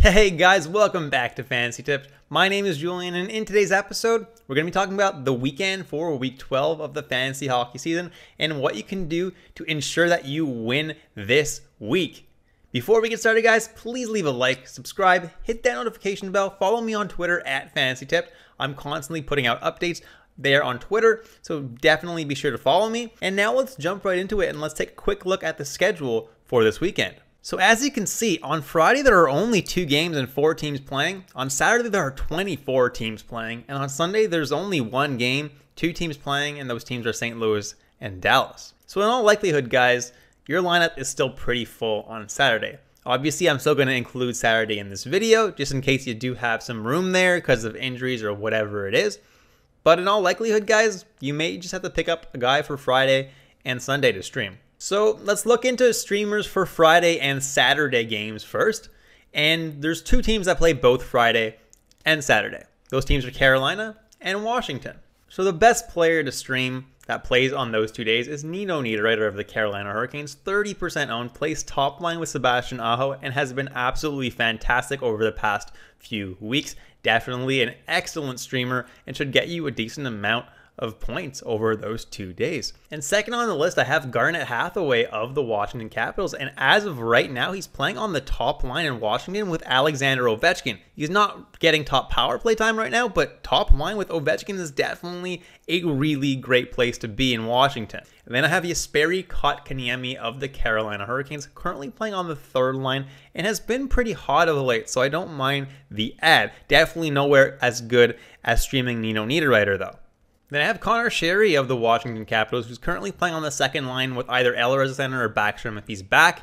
Hey guys, welcome back to Fantasy Tips. My name is Julian, and in today's episode, we're going to be talking about the weekend for week 12 of the fantasy hockey season and what you can do to ensure that you win this week. Before we get started, guys, please leave a like, subscribe, hit that notification bell, follow me on Twitter at Fantasy Tips. I'm constantly putting out updates there on Twitter, so definitely be sure to follow me. And now let's jump right into it and let's take a quick look at the schedule for this weekend. So as you can see, on Friday there are only 2 games and 4 teams playing. On Saturday there are 24 teams playing. And on Sunday there's only 1 game, 2 teams playing, and those teams are St. Louis and Dallas. So in all likelihood, guys, your lineup is still pretty full on Saturday. Obviously, I'm still going to include Saturday in this video, just in case you do have some room there because of injuries or whatever it is. But in all likelihood, guys, you may just have to pick up a guy for Friday and Sunday to stream. So let's look into streamers for Friday and Saturday games first. And there's 2 teams that play both Friday and Saturday. Those teams are Carolina and Washington. So the best player to stream that plays on those 2 days is Nino Niederreiter of the Carolina Hurricanes, 30% owned, plays top line with Sebastian Aho, and has been absolutely fantastic over the past few weeks. Definitely an excellent streamer and should get you a decent amount of points over those 2 days. And second on the list, I have Garnet Hathaway of the Washington Capitals, and as of right now, he's playing on the top line in Washington with Alexander Ovechkin. He's not getting top power play time right now, but top line with Ovechkin is definitely a really great place to be in Washington. And then I have Jesperi Kotkaniemi of the Carolina Hurricanes, currently playing on the 3rd line and has been pretty hot of late, so I don't mind the ad. Definitely nowhere as good as streaming Nino Niederreiter though. Then I have Connor Sherry of the Washington Capitals, who's currently playing on the 2nd line with either Eller as a center or Backstrom if he's back.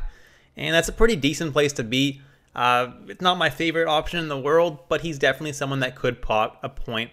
And that's a pretty decent place to be. It's not my favorite option in the world, but he's definitely someone that could pop a point,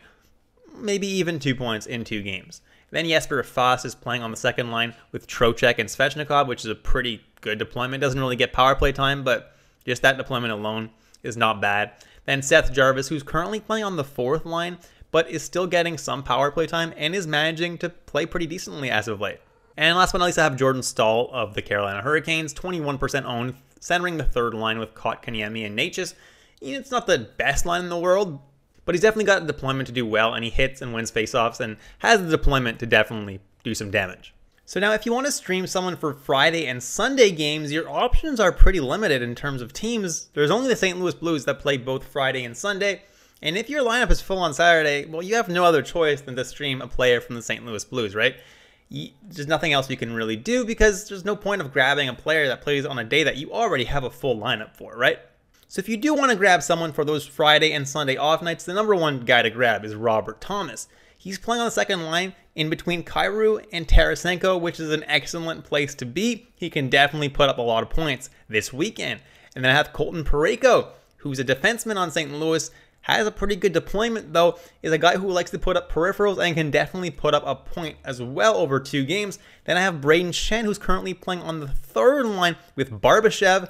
maybe even 2 points in 2 games. Then Jesper Fast is playing on the 2nd line with Trocheck and Svechnikov, which is a pretty good deployment. Doesn't really get power play time, but just that deployment alone is not bad. Then Seth Jarvis, who's currently playing on the 4th line, but is still getting some power play time and is managing to play pretty decently as of late. And last but not least, I have Jordan Staal of the Carolina Hurricanes, 21% owned, centering the 3rd line with Kotkaniemi and Natchez. It's not the best line in the world, but he's definitely got the deployment to do well, and he hits and wins faceoffs and has the deployment to definitely do some damage. So now if you want to stream someone for Friday and Sunday games, your options are pretty limited in terms of teams. There's only the St. Louis Blues that play both Friday and Sunday. And if your lineup is full on Saturday, well, you have no other choice than to stream a player from the St. Louis Blues, right? There's nothing else you can really do because there's no point of grabbing a player that plays on a day that you already have a full lineup for, right? So if you do want to grab someone for those Friday and Sunday off nights, the #1 guy to grab is Robert Thomas. He's playing on the 2nd line in between Kyrou and Tarasenko, which is an excellent place to be. He can definitely put up a lot of points this weekend. And then I have Colton Parayko, who's a defenseman on St. Louis, has a pretty good deployment though, is a guy who likes to put up peripherals and can definitely put up a point as well over 2 games. Then I have Braden Shen, who's currently playing on the 3rd line with Barbashev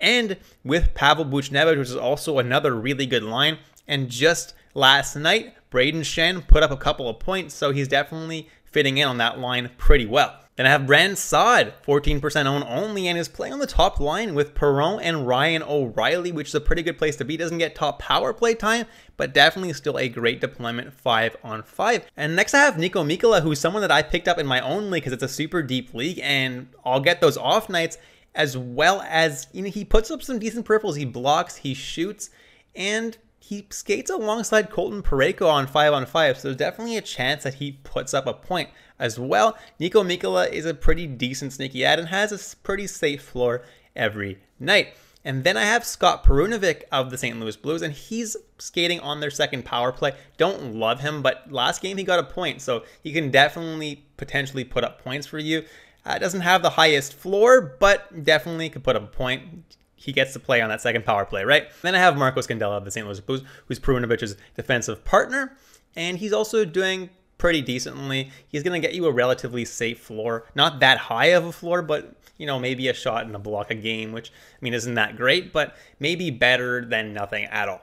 and with Pavel Buchnevich, which is also another really good line. And just last night, Braden Shen put up a couple of points, so he's definitely fitting in on that line pretty well. Then I have Brandon Saad, 14% owned only, and is playing on the top line with Perron and Ryan O'Reilly, which is a pretty good place to be. Doesn't get top power play time, but definitely still a great deployment 5-on-5. And next I have Nico Mikkola, who's someone that I picked up in my own league because it's a super deep league, and I'll get those off nights as well as, he puts up some decent peripherals. He blocks, he shoots, and he skates alongside Colton Parayko on 5-on-5, so there's definitely a chance that he puts up a point as well. Nico Mikkola is a pretty decent sneaky ad and has a pretty safe floor every night. And then I have Scott Perunovic of the St. Louis Blues, and he's skating on their 2nd power play. Don't love him, but last game he got a point, so he can definitely potentially put up points for you. Doesn't have the highest floor, but definitely could put up a point. He gets to play on that 2nd power play, right? Then I have Marco Scandella of the St. Louis Blues, who's Perunovic's defensive partner, and he's also doing pretty decently. He's going to get you a relatively safe floor. Not that high of a floor, but, maybe a shot and a block a game, which, isn't that great, but maybe better than nothing at all.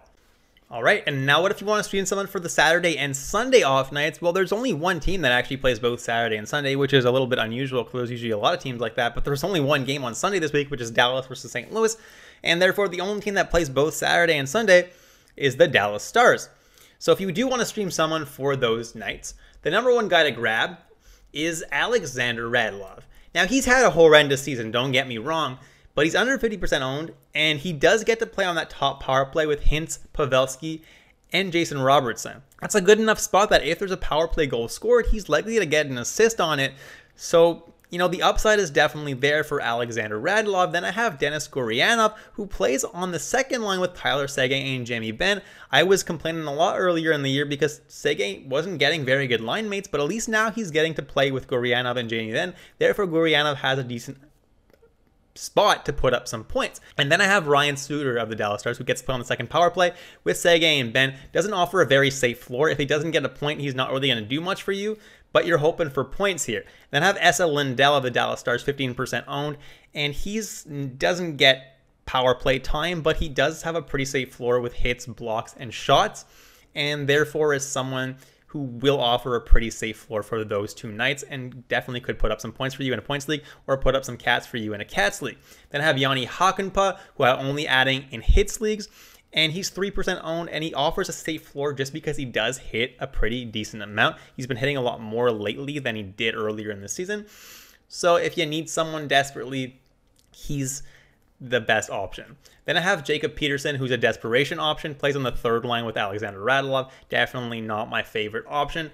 All right, and now what if you want to stream someone for the Saturday and Sunday off nights? Well, there's only 1 team that actually plays both Saturday and Sunday, which is a little bit unusual because there's usually a lot of teams like that, but there's only 1 game on Sunday this week, which is Dallas versus St. Louis. And therefore, the only team that plays both Saturday and Sunday is the Dallas Stars. So if you do want to stream someone for those nights, the number one guy to grab is Alexander Radulov. Now, he's had a horrendous season, don't get me wrong, but he's under 50% owned, and he does get to play on that top power play with Hintz, Pavelski, and Jason Robertson. That's a good enough spot that if there's a power play goal scored, he's likely to get an assist on it. So, the upside is definitely there for Alexander Radulov. Then I have Denis Gurianov, who plays on the second line with Tyler Seguin and Jamie Benn. I was complaining a lot earlier in the year because Seguin wasn't getting very good line mates, but at least now he's getting to play with Gurianov and Jamie Benn. Therefore, Gurianov has a decent spot to put up some points. And then I have Ryan Suter of the Dallas Stars, who gets to play on the second power play with Seguin and Benn. Doesn't offer a very safe floor. If he doesn't get a point, he's not really going to do much for you, but you're hoping for points here. Then I have Esa Lindell of the Dallas Stars, 15% owned, and doesn't get power play time, but he does have a pretty safe floor with hits, blocks, and shots, and therefore is someone who will offer a pretty safe floor for those two nights and definitely could put up some points for you in a points league or put up some cats for you in a cats league. Then I have Jani Hakanpää, who I'm only adding in hits leagues, and he's 3% owned, and he offers a safe floor just because he does hit a pretty decent amount. He's been hitting a lot more lately than he did earlier in the season. So if you need someone desperately, he's the best option. Then I have Jacob Peterson, who's a desperation option, plays on the third line with Alexander Radulov. Definitely not my favorite option.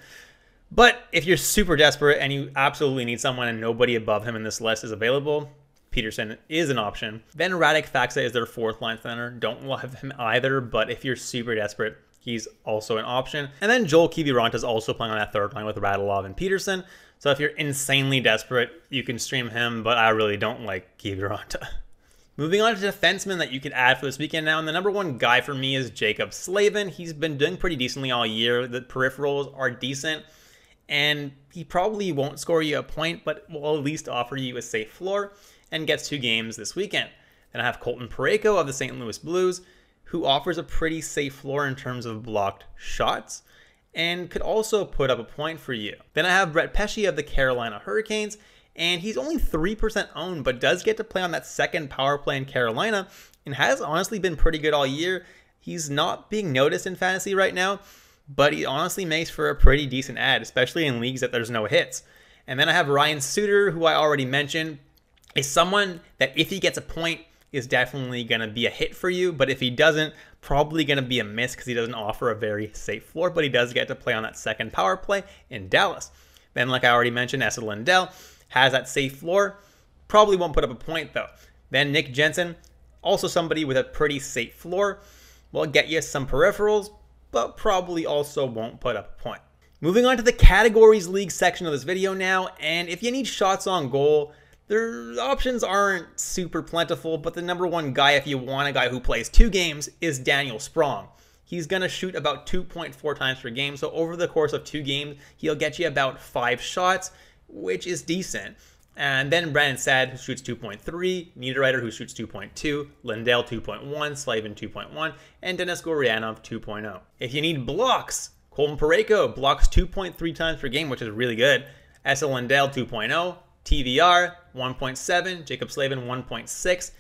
But if you're super desperate and you absolutely need someone and nobody above him in this list is available, Peterson is an option. Then Radek Faksa is their fourth line center. Don't love him either, but if you're super desperate, he's also an option. And then Joel Kiviranta is also playing on that third line with Radulov and Peterson. So if you're insanely desperate, you can stream him, but I really don't like Kiviranta. Moving on to defensemen that you could add for this weekend now, and the number one guy for me is Jacob Slavin. He's been doing pretty decently all year. The peripherals are decent, and he probably won't score you a point, but will at least offer you a safe floor and gets 2 games this weekend. Then I have Colton Parayko of the St. Louis Blues, who offers a pretty safe floor in terms of blocked shots and could also put up a point for you. Then I have Brett Pesce of the Carolina Hurricanes, and he's only 3% owned, but does get to play on that second power play in Carolina and has honestly been pretty good all year. He's not being noticed in fantasy right now, but he honestly makes for a pretty decent ad, especially in leagues that there's no hits. And then I have Ryan Suter, who I already mentioned, is someone that if he gets a point is definitely going to be a hit for you, but if he doesn't, probably going to be a miss because he doesn't offer a very safe floor, but he does get to play on that second power play in Dallas. Then, like I already mentioned, Esa Lindell has that safe floor, probably won't put up a point though. Then Nick Jensen, also somebody with a pretty safe floor, will get you some peripherals, but probably also won't put up a point. Moving on to the categories league section of this video now, and if you need shots on goal, their options aren't super plentiful, but the number one guy, if you want a guy who plays 2 games, is Daniel Sprong. He's going to shoot about 2.4 times per game, so over the course of 2 games, he'll get you about 5 shots, which is decent. And then Brandon Saad, who shoots 2.3, Niederreiter, who shoots 2.2, Lindell 2.1, Slavin 2.1, and Denis Gurianov 2.0. If you need blocks, Colton Parayko blocks 2.3 times per game, which is really good. Esa Lindell 2.0, TVR 1.7, Jacob Slavin 1.6,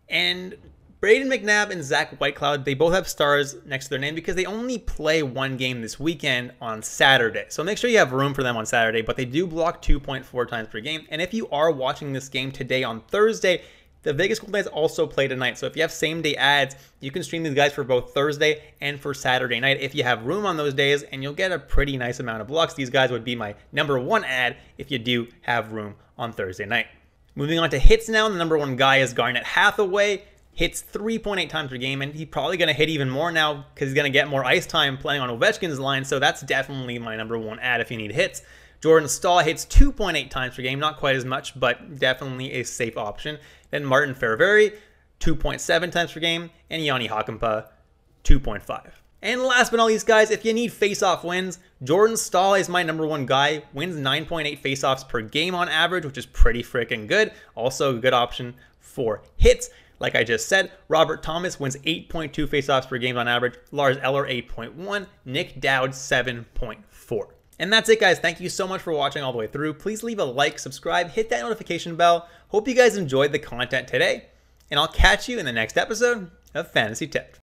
and Braden McNabb and Zach Whitecloud, they both have stars next to their name because they only play 1 game this weekend on Saturday. So make sure you have room for them on Saturday, but they do block 2.4 times per game. And if you are watching this game today on Thursday, the Vegas Golden Knights also play tonight. So if you have same-day ads, you can stream these guys for both Thursday and for Saturday night if you have room on those days, and you'll get a pretty nice amount of blocks. These guys would be my number 1 ad if you do have room on Thursday night. Moving on to hits now, the number 1 guy is Garnet Hathaway. Hits 3.8 times per game, and he's probably going to hit even more now because he's going to get more ice time playing on Ovechkin's line, so that's definitely my number 1 ad if you need hits. Jordan Staal hits 2.8 times per game, not quite as much, but definitely a safe option. Then Martin Fehervary, 2.7 times per game, and Jani Hakanpää, 2.5. And last but not least, guys, if you need face-off wins, Jordan Staal is my number 1 guy. Wins 9.8 face-offs per game on average, which is pretty freaking good. Also a good option for hits. Like I just said, Robert Thomas wins 8.2 faceoffs per game on average. Lars Eller 8.1. Nick Dowd 7.4. And that's it, guys. Thank you so much for watching all the way through. Please leave a like, subscribe, hit that notification bell. Hope you guys enjoyed the content today. and I'll catch you in the next episode of Fantasy Tipped.